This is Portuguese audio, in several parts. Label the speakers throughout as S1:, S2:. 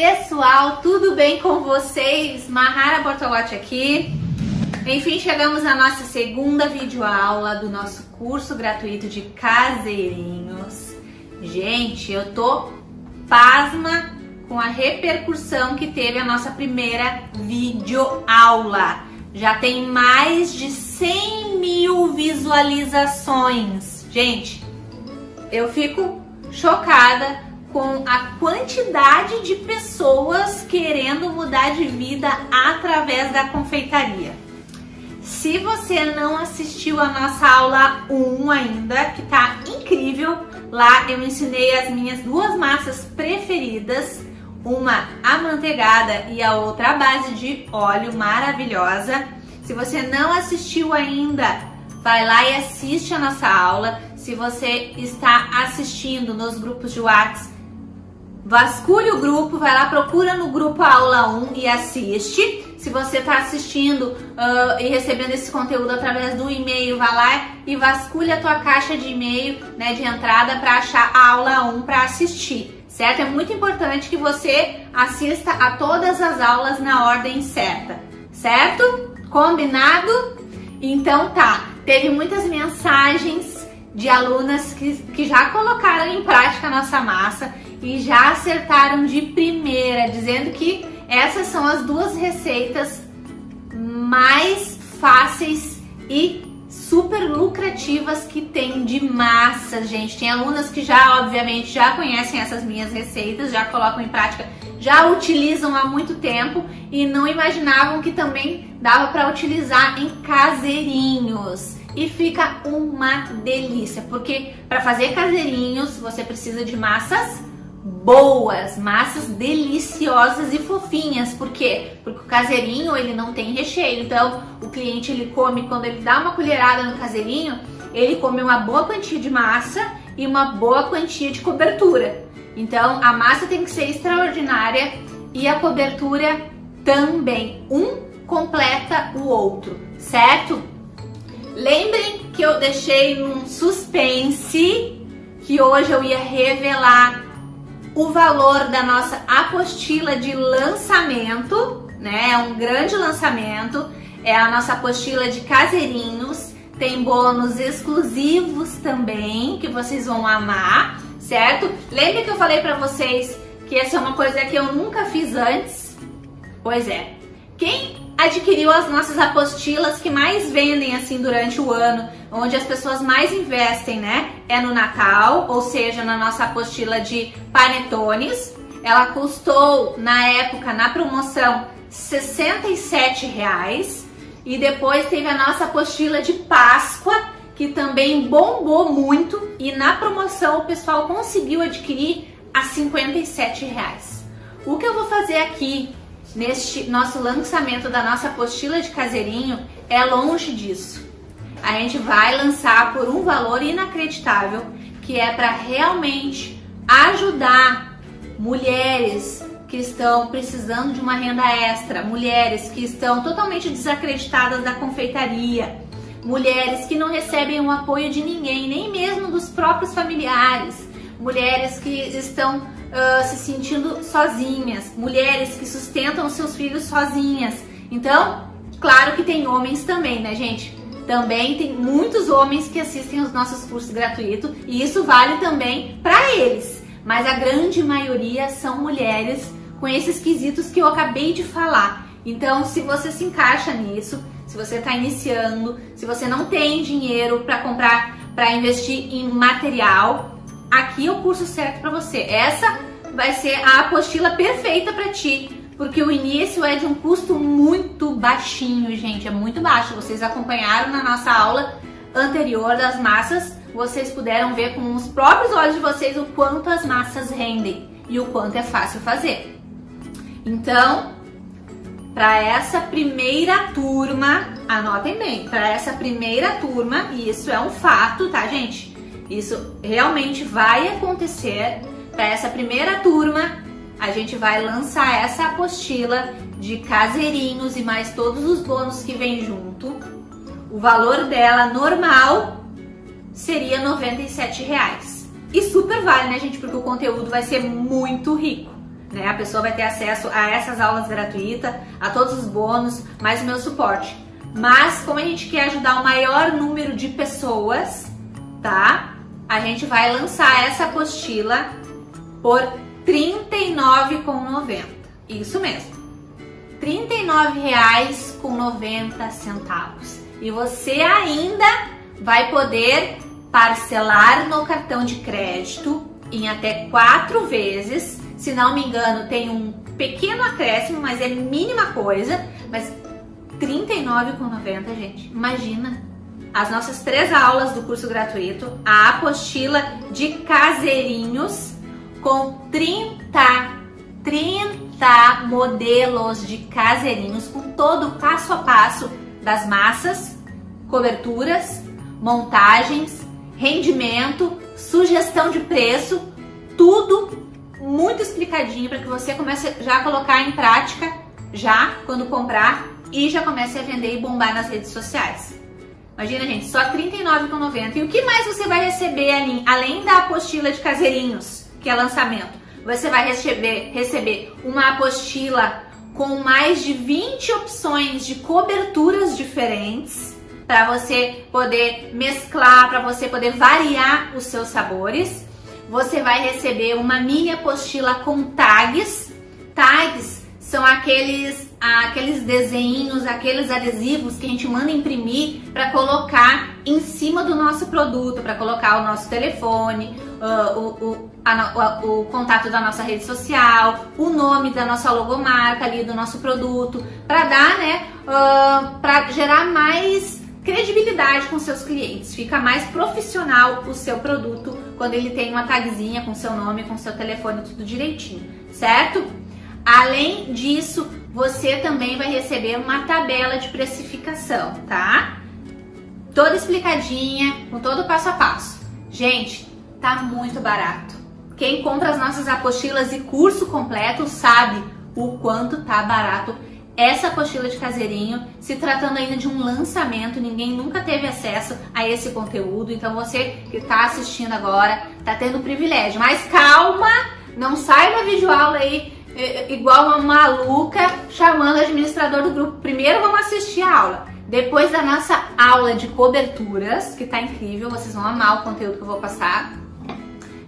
S1: pessoal, tudo bem com vocês? Mahara Bortolotti aqui. Enfim, chegamos na nossa segunda videoaula do nosso curso gratuito de caseirinhos. Gente, eu tô pasma com a repercussão que teve a nossa primeira videoaula. Já tem mais de 100 mil visualizações. Gente, eu fico chocada com a quantidade de pessoas querendo mudar de vida através da confeitaria. Se você não assistiu a nossa aula 1 ainda, que tá incrível, lá eu ensinei as minhas duas massas preferidas, uma amanteigada e a outra à base de óleo, maravilhosa. Se você não assistiu ainda, vai lá e assiste a nossa aula. Se você está assistindo nos grupos de WhatsApp, vasculhe o grupo, vai lá, procura no grupo a aula 1 e assiste. Se você está assistindo e recebendo esse conteúdo através do e-mail, vai lá e vasculhe a tua caixa de e-mail, né, de entrada para achar a aula 1 para assistir, certo? É muito importante que você assista a todas as aulas na ordem certa, certo? Combinado? Então tá, teve muitas mensagens de alunas que já colocaram em prática a nossa massa e já acertaram de primeira, dizendo que essas são as duas receitas mais fáceis e super lucrativas que tem de massa, gente. Tem alunas que já, obviamente, já conhecem essas minhas receitas, já colocam em prática, já utilizam há muito tempo e não imaginavam que também dava para utilizar em caseirinhos. E fica uma delícia, porque para fazer caseirinhos você precisa de massas boas, massas deliciosas e fofinhas. Por quê? Porque o caseirinho ele não tem recheio, então o cliente ele come, quando ele dá uma colherada no caseirinho, ele come uma boa quantia de massa e uma boa quantia de cobertura. Então a massa tem que ser extraordinária e a cobertura também. Um completa o outro, certo? Lembrem que eu deixei num suspense que hoje eu ia revelar o valor da nossa apostila de lançamento, né? É um grande lançamento, é a nossa apostila de caseirinhos, tem bônus exclusivos também, que vocês vão amar, certo? Lembra que eu falei pra vocês que essa é uma coisa que eu nunca fiz antes? Pois é, quem adquiriu as nossas apostilas que mais vendem assim durante o ano, onde as pessoas mais investem, né? É no Natal, ou seja, na nossa apostila de panetones. Ela custou, na época, na promoção, R$ 67,00. E depois teve a nossa apostila de Páscoa, que também bombou muito. E na promoção o pessoal conseguiu adquirir a R$ 57,00. O que eu vou fazer aqui neste nosso lançamento da nossa apostila de caseirinho é longe disso. A gente vai lançar por um valor inacreditável, que é para realmente ajudar mulheres que estão precisando de uma renda extra, mulheres que estão totalmente desacreditadas da confeitaria, mulheres que não recebem o apoio de ninguém, nem mesmo dos próprios familiares, mulheres que estão se sentindo sozinhas, mulheres que sustentam seus filhos sozinhas. Então, claro que tem homens também, né, gente? Também tem muitos homens que assistem os nossos cursos gratuitos e isso vale também para eles. Mas a grande maioria são mulheres com esses quesitos que eu acabei de falar. Então, se você se encaixa nisso, se você está iniciando, se você não tem dinheiro para comprar, para investir em material, aqui é o curso certo para você. Essa vai ser a apostila perfeita para ti, porque o início é de um custo muito baixinho, gente, é muito baixo. Vocês acompanharam na nossa aula anterior das massas, vocês puderam ver com os próprios olhos de vocês o quanto as massas rendem e o quanto é fácil fazer. Então, para essa primeira turma, anotem bem, para essa primeira turma, e isso é um fato, tá, gente? Isso realmente vai acontecer. Para essa primeira turma, a gente vai lançar essa apostila de caseirinhos e mais todos os bônus que vem junto. O valor dela normal seria R$ 97,00. E super vale, né, gente? Porque o conteúdo vai ser muito rico. né? A pessoa vai ter acesso a essas aulas gratuitas, a todos os bônus, mais o meu suporte. Mas como a gente quer ajudar o maior número de pessoas, tá? A gente vai lançar essa apostila por R$ 39,90. Isso mesmo. R$ 39,90. E você ainda vai poder parcelar no cartão de crédito em até 4 vezes. Se não me engano, tem um pequeno acréscimo, mas é mínima coisa. Mas R$ 39,90, gente. Imagina. As nossas 3 aulas do curso gratuito, a apostila de caseirinhos com 30 modelos de caseirinhos com todo o passo a passo das massas, coberturas, montagens, rendimento, sugestão de preço, tudo muito explicadinho para que você comece já a colocar em prática já quando comprar e já comece a vender e bombar nas redes sociais. Imagina, gente, só R$ 39,90. E o que mais você vai receber além da apostila de caseirinhos, que é lançamento? Você vai receber uma apostila com mais de 20 opções de coberturas diferentes para você poder mesclar, para você poder variar os seus sabores. Você vai receber uma mini apostila com tags. Tags são aqueles desenhinhos, aqueles adesivos que a gente manda imprimir para colocar em cima do nosso produto, para colocar o nosso telefone, o contato da nossa rede social, o nome da nossa logomarca ali do nosso produto, para dar, né, para gerar mais credibilidade com seus clientes. Fica mais profissional o seu produto quando ele tem uma tagzinha com seu nome, com seu telefone, tudo direitinho, certo? Além disso, você também vai receber uma tabela de precificação, tá? Toda explicadinha, com todo o passo a passo. Gente, tá muito barato. Quem compra as nossas apostilas e curso completo sabe o quanto tá barato essa apostila de caseirinho, se tratando ainda de um lançamento. Ninguém nunca teve acesso a esse conteúdo, então você que tá assistindo agora tá tendo privilégio. Mas calma, não sai da videoaula aí igual uma maluca chamando o administrador do grupo. Primeiro vamos assistir a aula. Depois da nossa aula de coberturas, que tá incrível, vocês vão amar o conteúdo que eu vou passar,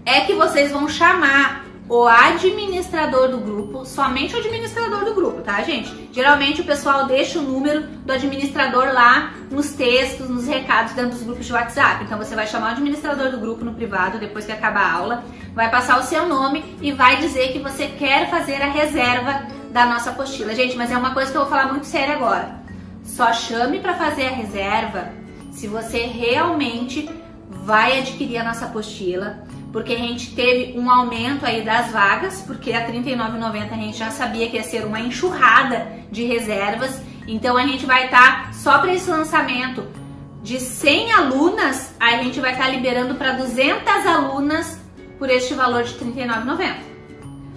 S1: é que vocês vão chamar o administrador do grupo, somente o administrador do grupo, tá, gente? Geralmente o pessoal deixa o número do administrador lá nos textos, nos recados dentro dos grupos de WhatsApp. Então você vai chamar o administrador do grupo no privado depois que acabar a aula, vai passar o seu nome e vai dizer que você quer fazer a reserva da nossa apostila. Gente, mas é uma coisa que eu vou falar muito séria agora. Só chame para fazer a reserva se você realmente vai adquirir a nossa apostila, porque a gente teve um aumento aí das vagas, porque a R$ 39,90 a gente já sabia que ia ser uma enxurrada de reservas. Então a gente vai estar, só para esse lançamento, de 100 alunas, a gente vai estar liberando para 200 alunas por este valor de R$ 39,90.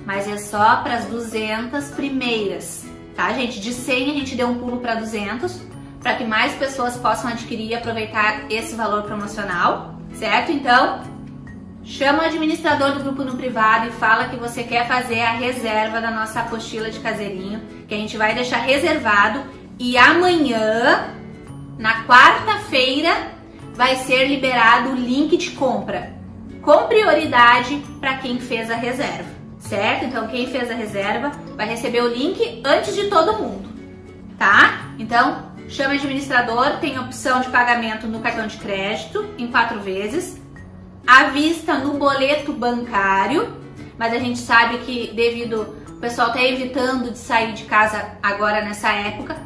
S1: Mas é só para as 200 primeiras, tá, gente? De 100 a gente deu um pulo para 200, para que mais pessoas possam adquirir e aproveitar esse valor promocional, certo? Então, chama o administrador do grupo no privado e fala que você quer fazer a reserva da nossa apostila de caseirinho, que a gente vai deixar reservado, e amanhã, na quarta-feira, vai ser liberado o link de compra, com prioridade para quem fez a reserva, certo? Então quem fez a reserva vai receber o link antes de todo mundo, tá? Então chama o administrador, tem a opção de pagamento no cartão de crédito em 4 vezes, à vista no boleto bancário, mas a gente sabe que devido o pessoal tá evitando de sair de casa agora nessa época,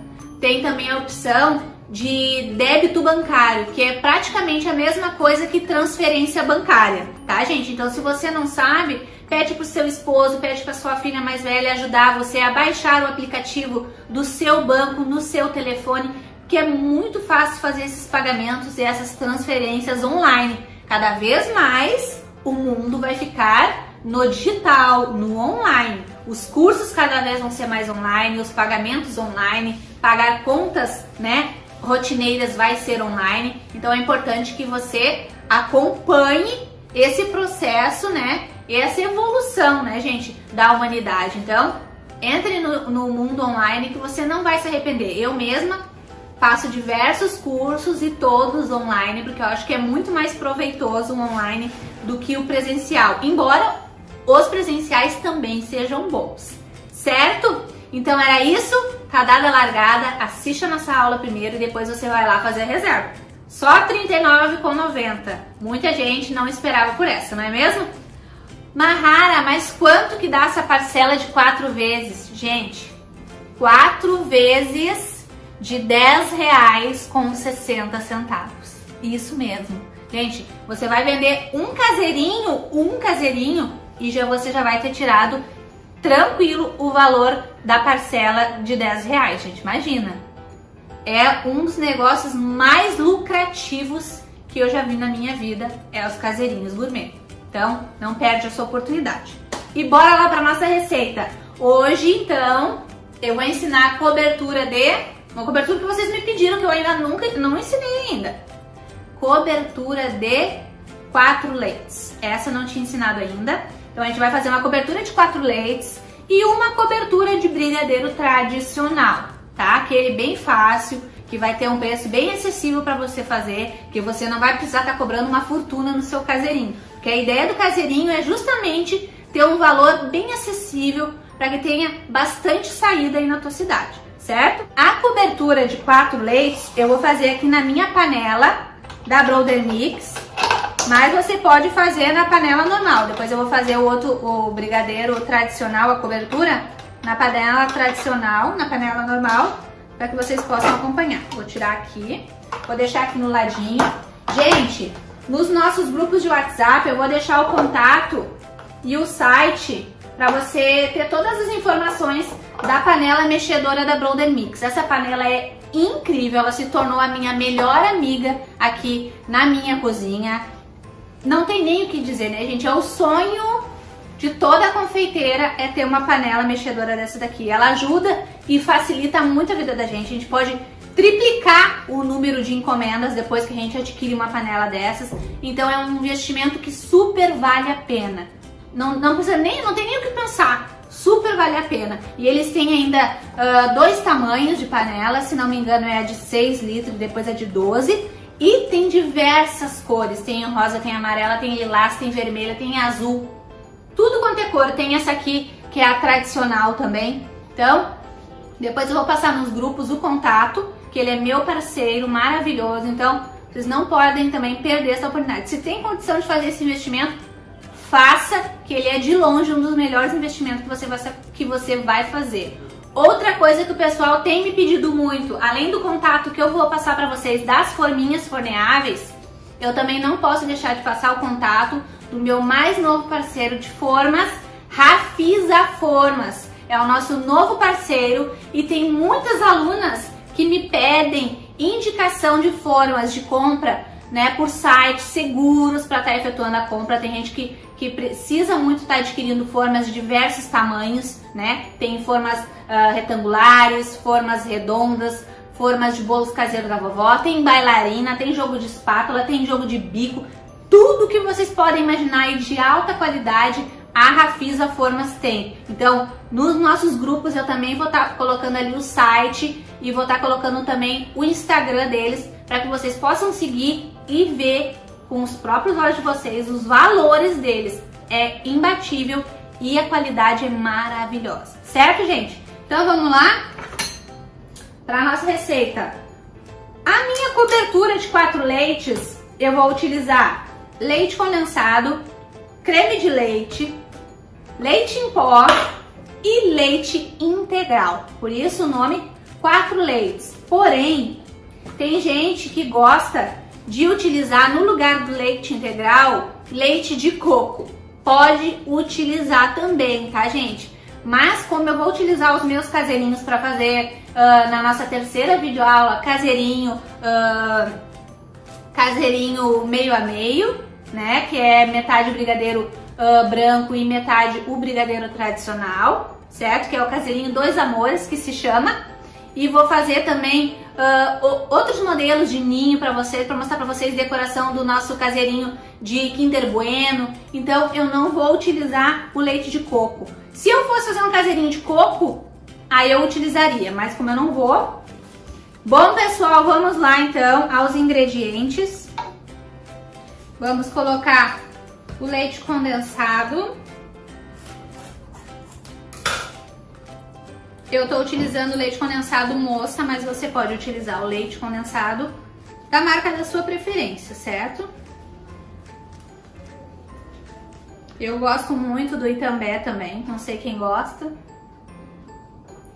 S1: tem também a opção de débito bancário, que é praticamente a mesma coisa que transferência bancária, tá, gente? Então se você não sabe, pede pro seu esposo, pede pra sua filha mais velha ajudar você a baixar o aplicativo do seu banco no seu telefone, que é muito fácil fazer esses pagamentos e essas transferências online. Cada vez mais o mundo vai ficar no digital, no online. Os cursos cada vez vão ser mais online, os pagamentos online, pagar contas, né, rotineiras vai ser online. Então é importante que você acompanhe esse processo, né, essa evolução, né, gente, da humanidade. Então, entre no mundo online que você não vai se arrepender. Eu mesma faço diversos cursos e todos online, porque eu acho que é muito mais proveitoso o online do que o presencial, embora os presenciais também sejam bons, certo? Então era isso, tá dada a largada, assiste a nossa aula primeiro e depois você vai lá fazer a reserva. Só R$ 39,90. Muita gente não esperava por essa, não é mesmo? Mahara, mas quanto que dá essa parcela de 4 vezes? Gente, 4 vezes de R$10,60. Isso mesmo. Gente, você vai vender um caseirinho e você já vai ter tirado tranquilo o valor da parcela de R$10, gente, imagina. É um dos negócios mais lucrativos que eu já vi na minha vida, é os caseirinhos gourmet. Então, não perde essa oportunidade. E bora lá para nossa receita. Hoje, então, eu vou ensinar a cobertura uma cobertura que vocês me pediram, que eu ainda não ensinei ainda. Cobertura de 4 leites. Essa eu não tinha ensinado ainda. Então, a gente vai fazer uma cobertura de 4 leites e uma cobertura de brigadeiro tradicional, tá? Aquele bem fácil, que vai ter um preço bem acessível para você fazer, que você não vai precisar estar cobrando uma fortuna no seu caseirinho. Porque a ideia do caseirinho é justamente ter um valor bem acessível para que tenha bastante saída aí na tua cidade, certo? A cobertura de 4 leites eu vou fazer aqui na minha panela da Brother Mix, mas você pode fazer na panela normal. Depois eu vou fazer o brigadeiro tradicional, a cobertura, na panela tradicional, na panela normal, para que vocês possam acompanhar. Vou tirar aqui, vou deixar aqui no ladinho. Gente, nos nossos grupos de WhatsApp eu vou deixar o contato e o site para você ter todas as informações da panela mexedora da Brother Mix. Essa panela é incrível, ela se tornou a minha melhor amiga aqui na minha cozinha. Não tem nem o que dizer, né, gente? É o sonho de toda confeiteira é ter uma panela mexedora dessa daqui. Ela ajuda e facilita muito a vida da gente. A gente pode triplicar o número de encomendas depois que a gente adquire uma panela dessas. Então é um investimento que super vale a pena. Não tem nem o que pensar. Super vale a pena. E eles têm ainda 2 tamanhos de panela. Se não me engano é a de 6 litros, depois a de 12. E tem diversas cores. Tem rosa, tem amarela, tem lilás, tem vermelha, tem azul. Tudo quanto é cor. Tem essa aqui que é a tradicional também. Então, depois eu vou passar nos grupos o contato, que ele é meu parceiro, maravilhoso. Então, vocês não podem também perder essa oportunidade. Se tem condição de fazer esse investimento, faça, que ele é de longe um dos melhores investimentos que você vai fazer. Outra coisa que o pessoal tem me pedido muito, além do contato que eu vou passar para vocês das forminhas forneáveis, eu também não posso deixar de passar o contato do meu mais novo parceiro de formas, Rafisa Formas. É o nosso novo parceiro e tem muitas alunas que me pedem indicação de formas de compra, né, por sites seguros para estar efetuando a compra. Tem gente que precisa muito estar adquirindo formas de diversos tamanhos, né? Tem formas retangulares, formas redondas, formas de bolos caseiros da vovó, tem bailarina, tem jogo de espátula, tem jogo de bico, tudo que vocês podem imaginar e de alta qualidade a Rafisa Formas tem. Então, nos nossos grupos eu também vou estar colocando ali o site e vou estar colocando também o Instagram deles para que vocês possam seguir e ver com os próprios olhos de vocês os valores deles. É imbatível e a qualidade é maravilhosa. Certo, gente? Então vamos lá para a nossa receita. A minha cobertura de 4 leites, eu vou utilizar leite condensado, creme de leite, leite em pó e leite integral. Por isso o nome 4 leites. Porém, tem gente que gosta de utilizar no lugar do leite integral, leite de coco. Pode utilizar também, tá, gente? Mas como eu vou utilizar os meus caseirinhos para fazer na nossa terceira videoaula, caseirinho meio a meio, né? Que é metade brigadeiro branco e metade o brigadeiro tradicional, certo? Que é o caseirinho Dois Amores, que se chama. E vou fazer também outros modelos de ninho para vocês, para mostrar para vocês decoração do nosso caseirinho de Kinder Bueno. Então eu não vou utilizar o leite de coco. Se eu fosse fazer um caseirinho de coco, aí eu utilizaria, mas como eu não vou. Bom, pessoal, vamos lá então aos ingredientes. Vamos colocar o leite condensado. Eu tô utilizando o leite condensado moça, mas você pode utilizar o leite condensado da marca da sua preferência, certo? Eu gosto muito do Itambé também, não sei quem gosta.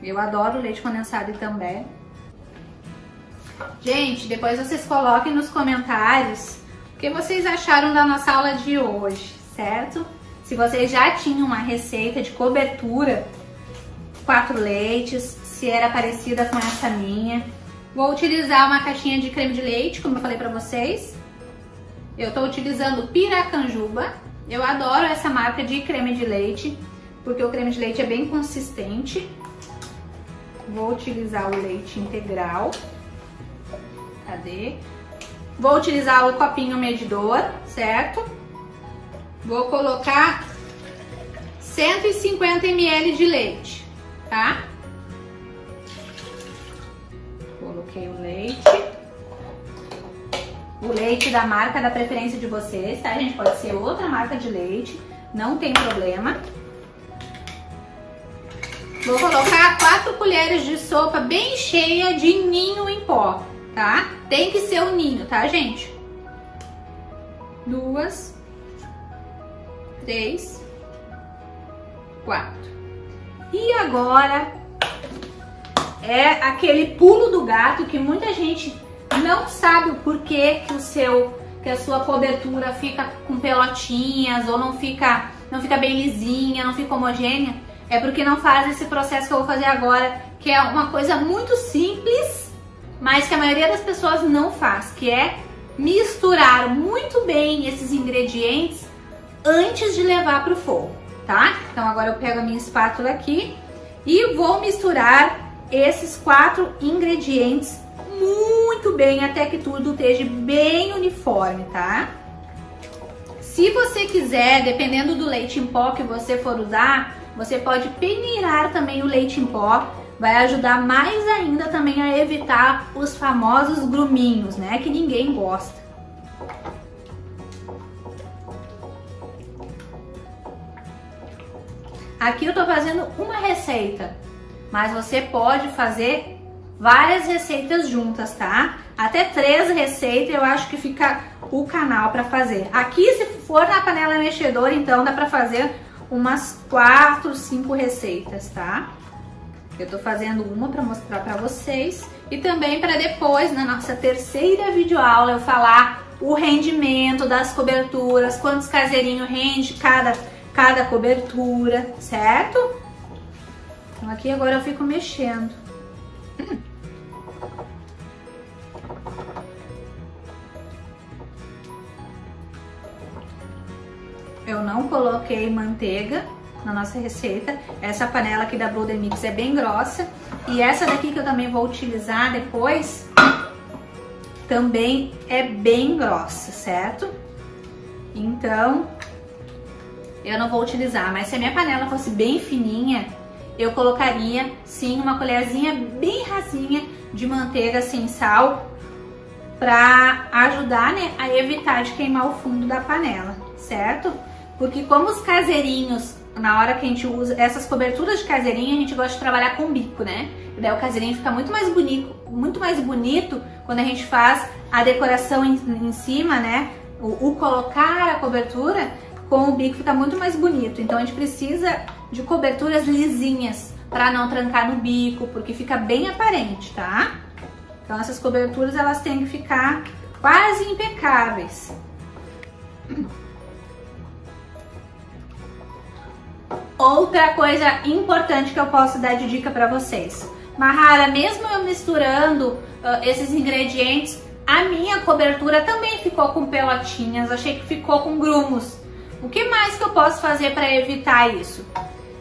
S1: Eu adoro leite condensado Itambé. Gente, depois vocês coloquem nos comentários o que vocês acharam da nossa aula de hoje, certo? Se vocês já tinham uma receita de cobertura 4 leites, se era parecida com essa minha. Vou utilizar uma caixinha de creme de leite, como eu falei pra vocês. Eu tô utilizando Piracanjuba. Eu adoro essa marca de creme de leite, porque o creme de leite é bem consistente. Vou utilizar o leite integral. Cadê? Vou utilizar o copinho medidor, certo? Vou colocar 150 ml de leite. Tá? Coloquei o leite da marca da preferência de vocês, tá, gente? Pode ser outra marca de leite, não tem problema. Vou colocar 4 colheres de sopa bem cheia de ninho em pó, tá? Tem que ser o ninho, tá, gente? 2, 3, 4. E agora é aquele pulo do gato que muita gente não sabe o porquê que a sua cobertura fica com pelotinhas ou não fica bem lisinha, não fica homogênea. É porque não faz esse processo que eu vou fazer agora, que é uma coisa muito simples, mas que a maioria das pessoas não faz, que é misturar muito bem esses ingredientes antes de levar para o fogo. Tá? Então agora eu pego a minha espátula aqui e vou misturar esses 4 ingredientes muito bem até que tudo esteja bem uniforme, tá? Se você quiser, dependendo do leite em pó que você for usar, você pode peneirar também o leite em pó, vai ajudar mais ainda também a evitar os famosos gruminhos, né? Que ninguém gosta. Aqui eu tô fazendo uma receita, mas você pode fazer várias receitas juntas, tá? Até 3 receitas eu acho que fica o canal para fazer. Aqui, se for na panela mexedora, então dá para fazer umas 4, 5 receitas, tá? Eu tô fazendo uma para mostrar para vocês e também para depois, na nossa terceira videoaula, eu falar o rendimento das coberturas, quantos caseirinhos rende cada cobertura, certo? Então aqui agora eu fico mexendo. Eu não coloquei manteiga na nossa receita. Essa panela aqui da Brother Mix é bem grossa. E essa daqui que eu também vou utilizar depois também é bem grossa, certo? Então eu não vou utilizar, mas se a minha panela fosse bem fininha, eu colocaria sim uma colherzinha bem rasinha de manteiga sem sal para ajudar, né, a evitar de queimar o fundo da panela, certo? Porque como os caseirinhos, na hora que a gente usa essas coberturas de caseirinho, a gente gosta de trabalhar com bico, né? E daí o caseirinho fica muito mais bonito quando a gente faz a decoração em cima, né? O colocar a cobertura com o bico fica muito mais bonito. Então a gente precisa de coberturas lisinhas para não trancar no bico, porque fica bem aparente, tá? Então essas coberturas elas têm que ficar quase impecáveis. Outra coisa importante que eu posso dar de dica para vocês. Mahara, mesmo eu misturando esses ingredientes, a minha cobertura também ficou com pelotinhas, achei que ficou com grumos. O que mais que eu posso fazer para evitar isso?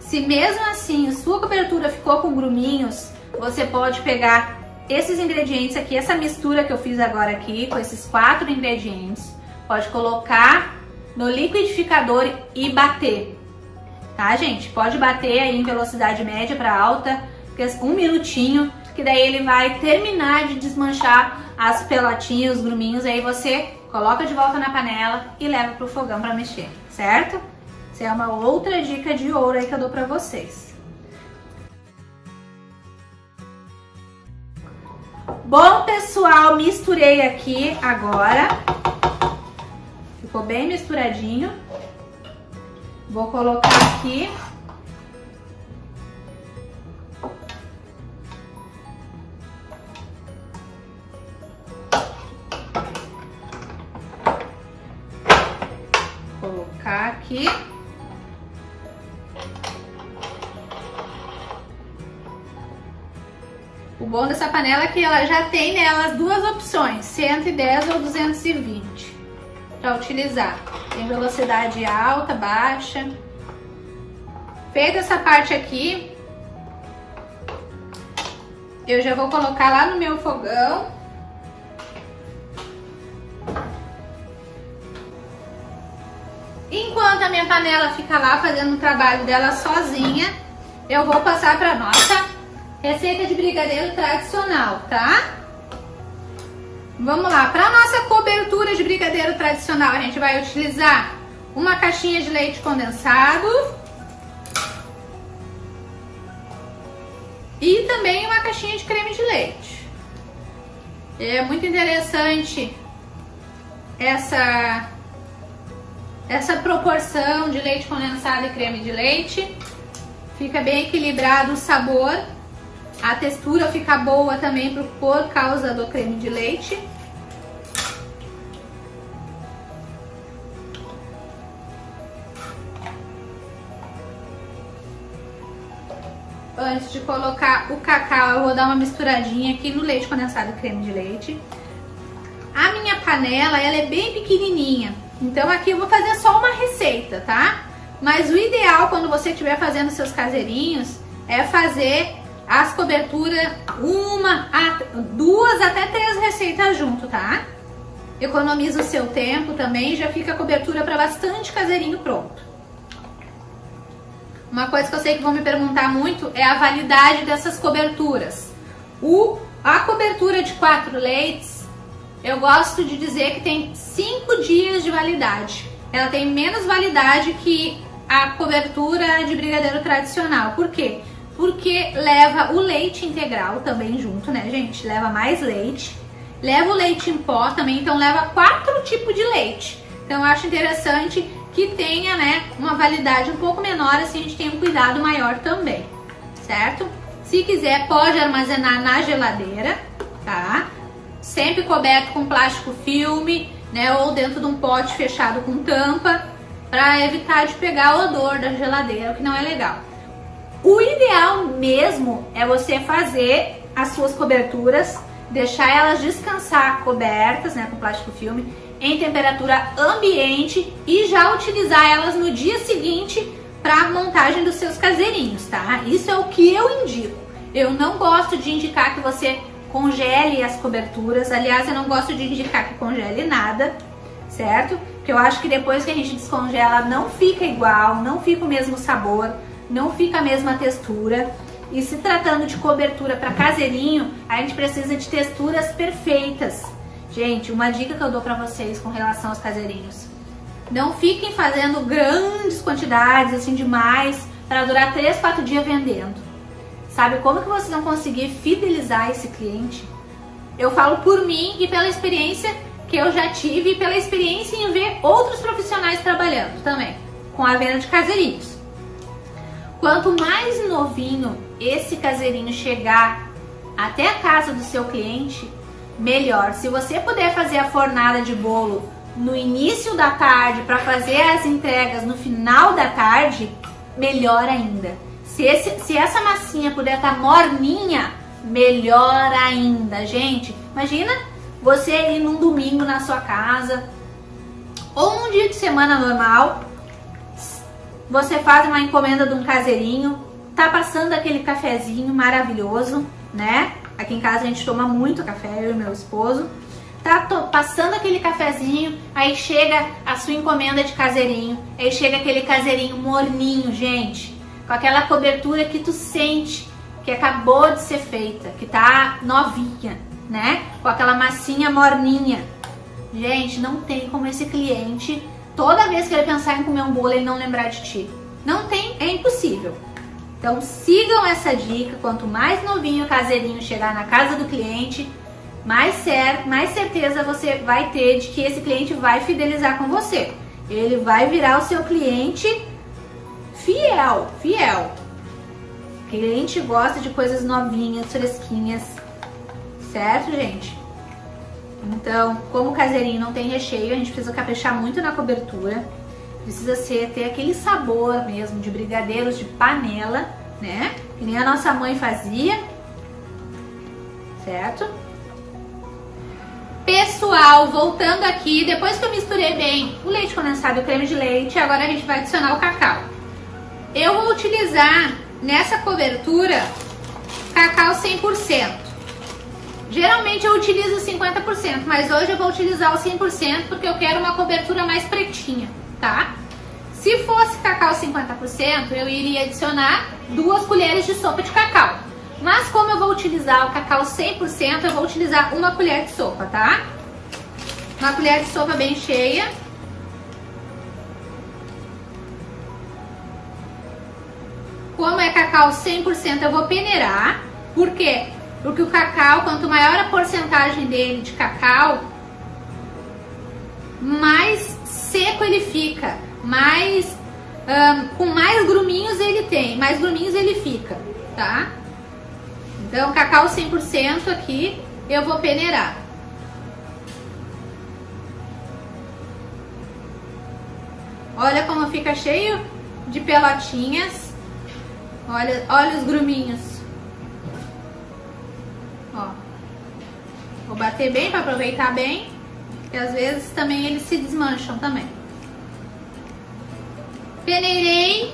S1: Se mesmo assim a sua cobertura ficou com gruminhos, você pode pegar esses ingredientes aqui, essa mistura que eu fiz agora aqui, com esses 4 ingredientes, pode colocar no liquidificador e bater, tá, gente? Pode bater aí em velocidade média para alta, 1 minutinho, que daí ele vai terminar de desmanchar as pelotinhas, os gruminhos, aí você coloca de volta na panela e leva pro fogão para mexer, certo? Essa é uma outra dica de ouro aí que eu dou para vocês. Bom, pessoal, misturei aqui agora. Ficou bem misturadinho. Vou colocar aqui. Colocar aqui. O bom dessa panela é que ela já tem nelas 2 opções, 110 ou 220, para utilizar. Tem velocidade alta, baixa. Feita essa parte aqui, eu já vou colocar lá no meu fogão. Enquanto a minha panela fica lá fazendo o trabalho dela sozinha, eu vou passar para nossa receita de brigadeiro tradicional, tá? Vamos lá, para nossa cobertura de brigadeiro tradicional, a gente vai utilizar uma caixinha de leite condensado e também uma caixinha de creme de leite. É muito interessante essa proporção de leite condensado e creme de leite. Fica bem equilibrado o sabor. A textura fica boa também por causa do creme de leite. Antes de colocar o cacau, eu vou dar uma misturadinha aqui no leite condensado e creme de leite. A minha panela, ela é bem pequenininha, então aqui eu vou fazer só uma receita, tá? Mas o ideal quando você estiver fazendo seus caseirinhos é fazer as coberturas, 2 até 3 receitas junto, tá? Economiza o seu tempo também e já fica a cobertura para bastante caseirinho pronto. Uma coisa que eu sei que vão me perguntar muito é a validade dessas coberturas. A cobertura de 4 leites, eu gosto de dizer que tem 5 dias de validade. Ela tem menos validade que a cobertura de brigadeiro tradicional. Por quê? Porque leva o leite integral também junto, né, gente? Leva mais leite. Leva o leite em pó também, então leva 4 tipos de leite. Então eu acho interessante que tenha, né, uma validade um pouco menor, assim a gente tem um cuidado maior também, certo? Se quiser, pode armazenar na geladeira, tá? Sempre coberto com plástico filme, né, ou dentro de um pote fechado com tampa, para evitar de pegar o odor da geladeira, o que não é legal. O ideal mesmo é você fazer as suas coberturas, deixar elas descansar cobertas, né, com plástico filme, em temperatura ambiente e já utilizar elas no dia seguinte para a montagem dos seus caseirinhos, tá? Isso é o que eu indico. Eu não gosto de indicar que você congele as coberturas, aliás, eu não gosto de indicar que congele nada, certo? Porque eu acho que depois que a gente descongela não fica igual, não fica o mesmo sabor, não fica a mesma textura. E se tratando de cobertura para caseirinho, a gente precisa de texturas perfeitas. Gente, uma dica que eu dou para vocês com relação aos caseirinhos: não fiquem fazendo grandes quantidades, assim, demais, para durar 3, 4 dias vendendo. Sabe como que vocês vão conseguir fidelizar esse cliente? Eu falo por mim e pela experiência que eu já tive e pela experiência em ver outros profissionais trabalhando também com a venda de caseirinhos. Quanto mais novinho esse caseirinho chegar até a casa do seu cliente, melhor. Se você puder fazer a fornada de bolo no início da tarde para fazer as entregas no final da tarde, melhor ainda. Se essa massinha puder estar morninha, melhor ainda, gente. Imagina você ir num domingo na sua casa ou num dia de semana normal, você faz uma encomenda de um caseirinho, tá passando aquele cafezinho maravilhoso, né? Aqui em casa a gente toma muito café, eu e meu esposo. Tá passando aquele cafezinho, aí chega a sua encomenda de caseirinho, aí chega aquele caseirinho morninho, gente, com aquela cobertura que tu sente que acabou de ser feita, que tá novinha, né? Com aquela massinha morninha. Gente, não tem como esse cliente, toda vez que ele pensar em comer um bolo, ele não lembrar de ti. Não tem, é impossível. Então sigam essa dica, quanto mais novinho o caseirinho chegar na casa do cliente, mais certeza você vai ter de que esse cliente vai fidelizar com você. Ele vai virar o seu cliente fiel. O cliente gosta de coisas novinhas, fresquinhas, certo, gente? Então, como o caseirinho não tem recheio, a gente precisa caprichar muito na cobertura. Precisa ter aquele sabor mesmo de brigadeiros de panela, né? Que nem a nossa mãe fazia, certo? Pessoal, voltando aqui, depois que eu misturei bem o leite condensado e o creme de leite, agora a gente vai adicionar o cacau. Eu vou utilizar nessa cobertura cacau 100%. Geralmente eu utilizo 50%, mas hoje eu vou utilizar o 100% porque eu quero uma cobertura mais pretinha, tá? Se fosse cacau 50%, eu iria adicionar 2 colheres de sopa de cacau. Mas como eu vou utilizar o cacau 100%, eu vou utilizar 1 colher de sopa, tá? 1 colher de sopa bem cheia. Como é cacau 100%, eu vou peneirar. Por quê? Porque o cacau, quanto maior a porcentagem dele de cacau, mais seco ele fica, com mais gruminhos ele tem, mais gruminhos ele fica, tá? Então, cacau 100% aqui, eu vou peneirar. Olha como fica cheio de pelotinhas. Olha os gruminhos. Ó. Vou bater bem para aproveitar bem, porque às vezes também eles se desmancham também. Peneirei.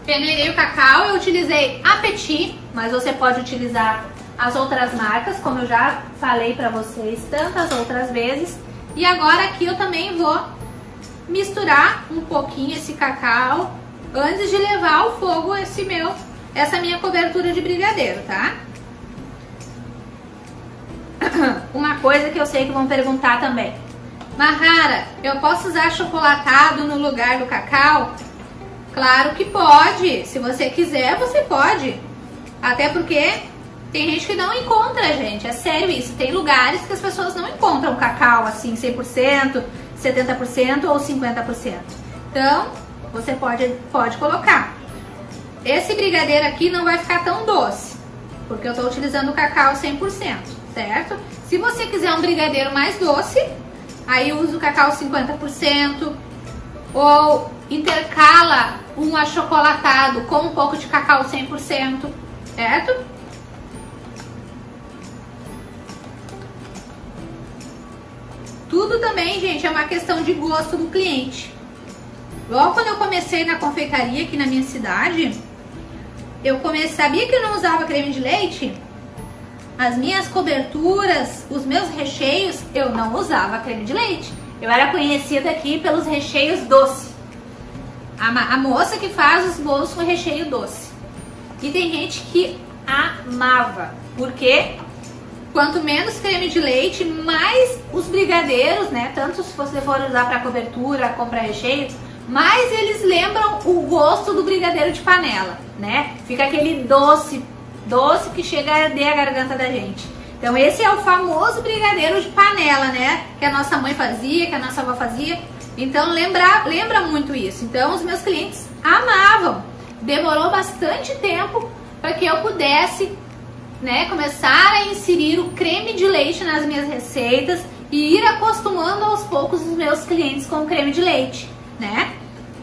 S1: Peneirei o cacau, eu utilizei a Petit, mas você pode utilizar as outras marcas, como eu já falei pra vocês tantas outras vezes. E agora aqui eu também vou misturar um pouquinho esse cacau antes de levar ao fogo essa minha cobertura de brigadeiro, tá? Uma coisa que eu sei que vão perguntar também: Mahara, eu posso usar achocolatado no lugar do cacau? Claro que pode, se você quiser você pode, até porque tem gente que não encontra, gente, é sério isso, tem lugares que as pessoas não encontram cacau assim 100%, 70% ou 50%, então você pode colocar. Esse brigadeiro aqui não vai ficar tão doce, porque eu estou utilizando o cacau 100%, certo? Se você quiser um brigadeiro mais doce, aí usa o cacau 50%, ou intercala um achocolatado com um pouco de cacau 100%, certo? Tudo também, gente, é uma questão de gosto do cliente. Logo quando eu comecei na confeitaria aqui na minha cidade, sabia que eu não usava creme de leite? As minhas coberturas, os meus recheios, eu não usava creme de leite. Eu era conhecida aqui pelos recheios doces. A moça que faz os bolos com recheio doce. E tem gente que amava. Porque quanto menos creme de leite, mais os brigadeiros, né? Tanto se você for usar para cobertura como para recheio, mais eles lembram o gosto do brigadeiro de panela, né? Fica aquele doce que chega a arder a garganta da gente. Então esse é o famoso brigadeiro de panela, né? Que a nossa mãe fazia, que a nossa avó fazia. Então lembra muito isso. Então os meus clientes amavam. Demorou bastante tempo para que eu pudesse, né, começar a inserir o creme de leite nas minhas receitas e ir acostumando aos poucos os meus clientes com o creme de leite, né?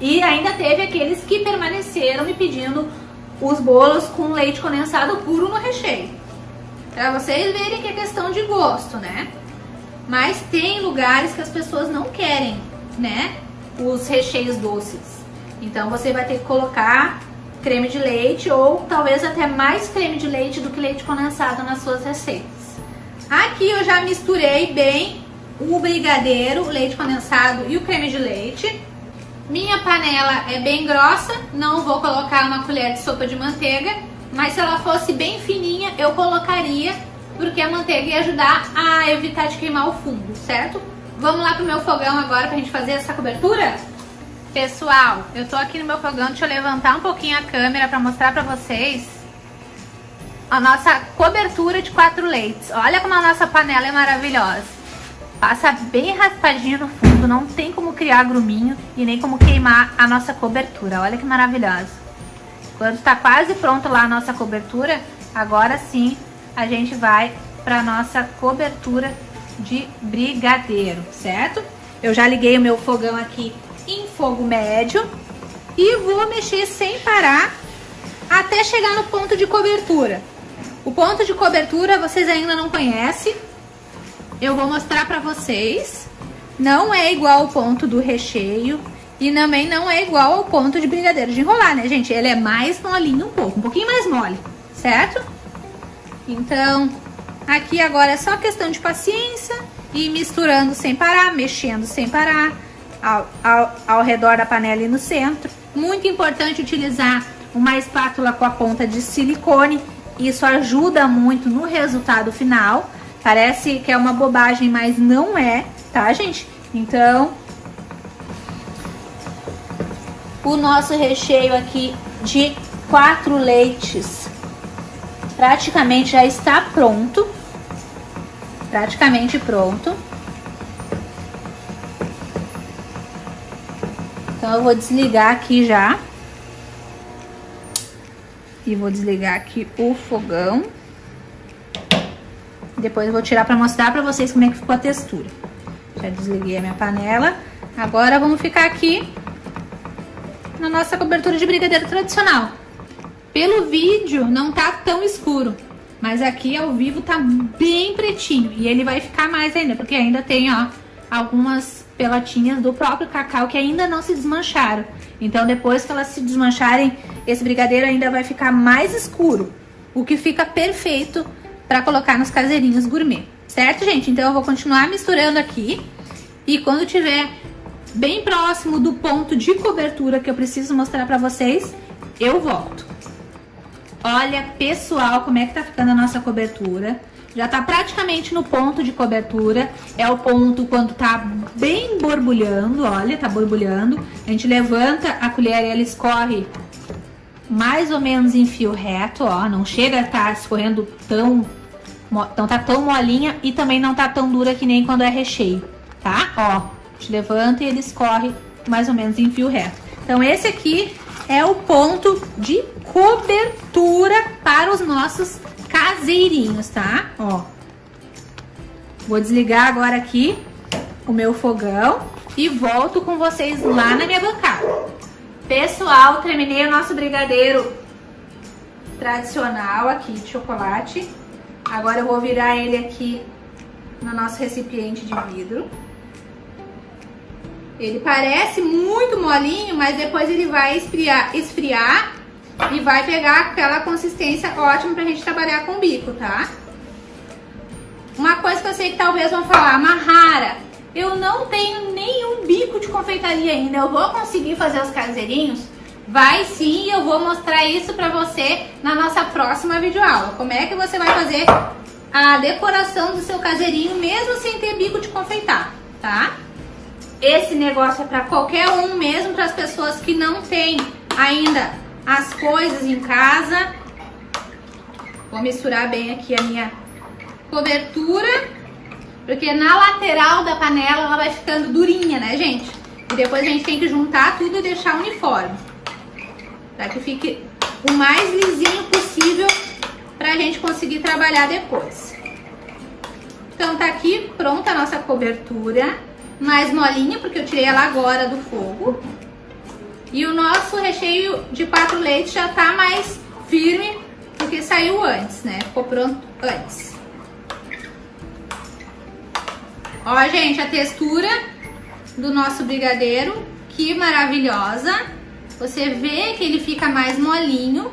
S1: E ainda teve aqueles que permaneceram me pedindo os bolos com leite condensado puro no recheio. Para vocês verem que é questão de gosto, né? Mas tem lugares que as pessoas não querem, né, os recheios doces. Então você vai ter que colocar creme de leite ou talvez até mais creme de leite do que leite condensado nas suas receitas. Aqui eu já misturei bem o brigadeiro, o leite condensado e o creme de leite. Minha panela é bem grossa, não vou colocar uma colher de sopa de manteiga, mas se ela fosse bem fininha eu colocaria, porque a manteiga ia ajudar a evitar de queimar o fundo, certo? Vamos lá pro meu fogão agora pra gente fazer essa cobertura? Pessoal, eu tô aqui no meu fogão, deixa eu levantar um pouquinho a câmera pra mostrar pra vocês a nossa cobertura de 4 leites. Olha como a nossa panela é maravilhosa. Passa bem raspadinho no fundo, não tem como criar gruminho e nem como queimar a nossa cobertura. Olha que maravilhosa. Quando está quase pronto lá a nossa cobertura, agora sim a gente vai pra nossa cobertura de brigadeiro, certo? Eu já liguei o meu fogão aqui em fogo médio e vou mexer sem parar até chegar no ponto de cobertura. O ponto de cobertura vocês ainda não conhecem, eu vou mostrar pra vocês. Não é igual ao ponto do recheio e também não é igual ao ponto de brigadeiro de enrolar, né, gente? Ele é mais molinho um pouquinho mais mole, certo? Então, aqui agora é só questão de paciência e misturando sem parar, mexendo sem parar ao redor da panela e no centro. Muito importante utilizar uma espátula com a ponta de silicone, isso ajuda muito no resultado final. Parece que é uma bobagem, mas não é, tá, gente? Então, o nosso recheio aqui de 4 leites praticamente já está pronto. Praticamente pronto. Então eu vou desligar aqui já. E vou desligar aqui o fogão. Depois eu vou tirar para mostrar para vocês como é que ficou a textura. Já desliguei a minha panela. Agora vamos ficar aqui na nossa cobertura de brigadeiro tradicional. Pelo vídeo não tá tão escuro, mas aqui ao vivo tá bem pretinho. E ele vai ficar mais ainda, porque ainda tem, ó, algumas pelotinhas do próprio cacau que ainda não se desmancharam. Então depois que elas se desmancharem, esse brigadeiro ainda vai ficar mais escuro, o que fica perfeito para colocar nos caseirinhos gourmet, certo, gente? Então eu vou continuar misturando aqui e quando tiver bem próximo do ponto de cobertura que eu preciso mostrar para vocês, eu volto. Olha, pessoal, como é que tá ficando a nossa cobertura. Já tá praticamente no ponto de cobertura. É o ponto quando tá bem borbulhando, olha, tá borbulhando. A gente levanta a colher e ela escorre mais ou menos em fio reto, ó. Não chega a estar escorrendo não tá tão molinha e também não tá tão dura que nem quando é recheio, tá? Ó, a gente levanta e ele escorre mais ou menos em fio reto. Então esse aqui é o ponto de cobertura para os nossos caseirinhos, tá? Ó. Vou desligar agora aqui o meu fogão e volto com vocês lá na minha bancada. Pessoal, terminei o nosso brigadeiro tradicional aqui de chocolate. Agora eu vou virar ele aqui no nosso recipiente de vidro. Ele parece muito molinho, mas depois ele vai esfriar e vai pegar aquela consistência ótima pra gente trabalhar com bico, tá? Uma coisa que eu sei que talvez vão falar, Mahara, eu não tenho nenhum bico de confeitaria ainda, eu vou conseguir fazer os caseirinhos? Vai sim, eu vou mostrar isso pra você na nossa próxima videoaula. Como é que você vai fazer a decoração do seu caseirinho mesmo sem ter bico de confeitar, tá? Esse negócio é pra qualquer um, mesmo para as pessoas que não têm ainda as coisas em casa. Vou misturar bem aqui a minha cobertura, porque na lateral da panela ela vai ficando durinha, né, gente? E depois a gente tem que juntar tudo e deixar uniforme, para que fique o mais lisinho possível pra gente conseguir trabalhar depois. Então tá aqui pronta a nossa cobertura, mais molinha, porque eu tirei ela agora do fogo. E o nosso recheio de 4 leites já tá mais firme, porque saiu antes, né? Ficou pronto antes. Ó, gente, a textura do nosso brigadeiro, que maravilhosa. Você vê que ele fica mais molinho,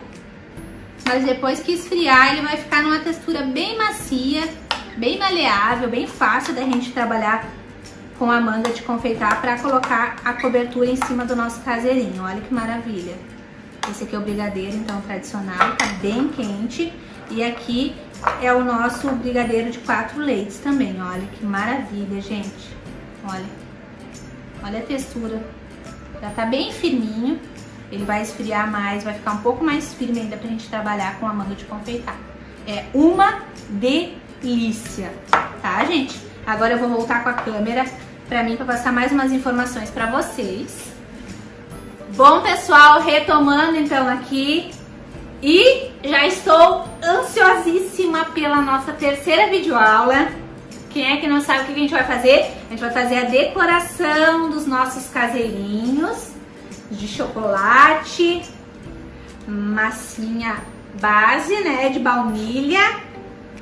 S1: mas depois que esfriar ele vai ficar numa textura bem macia, bem maleável, bem fácil da gente trabalhar com a manga de confeitar para colocar a cobertura em cima do nosso caseirinho. Olha que maravilha. Esse aqui é o brigadeiro, então, tradicional, tá bem quente. E aqui é o nosso brigadeiro de 4 leites também, olha que maravilha, gente. Olha a textura, já tá bem firminho. Ele vai esfriar mais, vai ficar um pouco mais firme ainda pra gente trabalhar com a manga de confeitar. É uma delícia, tá, gente? Agora eu vou voltar com a câmera pra mim, pra passar mais umas informações pra vocês. Bom, pessoal, retomando então aqui. E já estou ansiosíssima pela nossa terceira videoaula. Quem é que não sabe o que a gente vai fazer? A gente vai fazer a decoração dos nossos caseirinhos de chocolate, massinha base, né, de baunilha,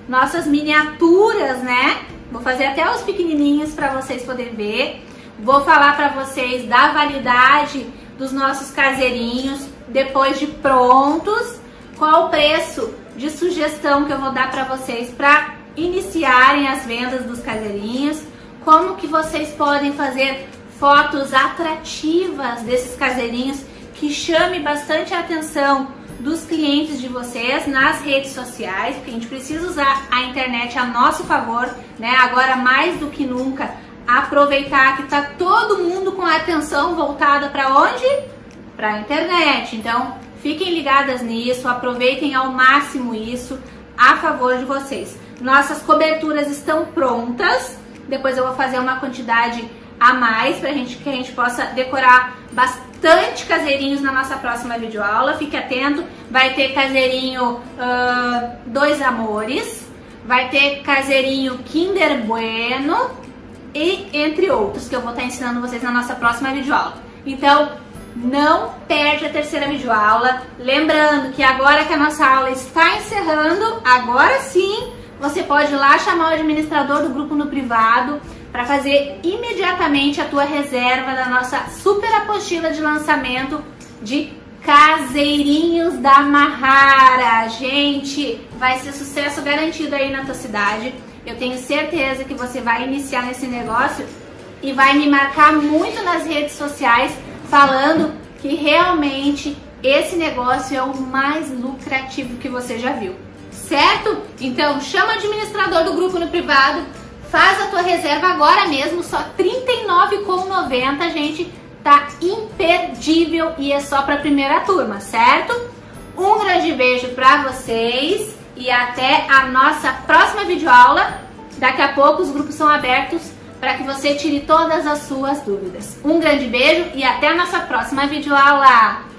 S1: nossas miniaturas, né? Vou fazer até os pequenininhos para vocês poderem ver. Vou falar para vocês da validade dos nossos caseirinhos depois de prontos. Qual o preço de sugestão que eu vou dar para vocês para iniciarem as vendas dos caseirinhos, como que vocês podem fazer fotos atrativas desses caseirinhos que chame bastante a atenção dos clientes de vocês nas redes sociais, porque a gente precisa usar a internet a nosso favor, né? Agora mais do que nunca, aproveitar que tá todo mundo com a atenção voltada para onde? Para a internet. Então, fiquem ligadas nisso, aproveitem ao máximo isso a favor de vocês. Nossas coberturas estão prontas, depois eu vou fazer uma quantidade a mais para que a gente possa decorar bastante caseirinhos na nossa próxima videoaula. Fique atento, vai ter caseirinho Dois Amores, vai ter caseirinho Kinder Bueno e entre outros que eu vou estar ensinando vocês na nossa próxima videoaula. Então, não perde a terceira videoaula. Lembrando que agora que a nossa aula está encerrando, agora sim, você pode ir lá chamar o administrador do grupo no privado para fazer imediatamente a tua reserva da nossa super apostila de lançamento de caseirinhos da Mahara. Gente, vai ser sucesso garantido aí na tua cidade. Eu tenho certeza que você vai iniciar nesse negócio e vai me marcar muito nas redes sociais falando que realmente esse negócio é o mais lucrativo que você já viu, certo? Então chama o administrador do grupo no privado, faz a tua reserva agora mesmo, só R$ 39,90, gente, tá imperdível e é só para a primeira turma, certo? Um grande beijo para vocês e até a nossa próxima videoaula. Daqui a pouco os grupos são abertos para que você tire todas as suas dúvidas. Um grande beijo e até a nossa próxima videoaula!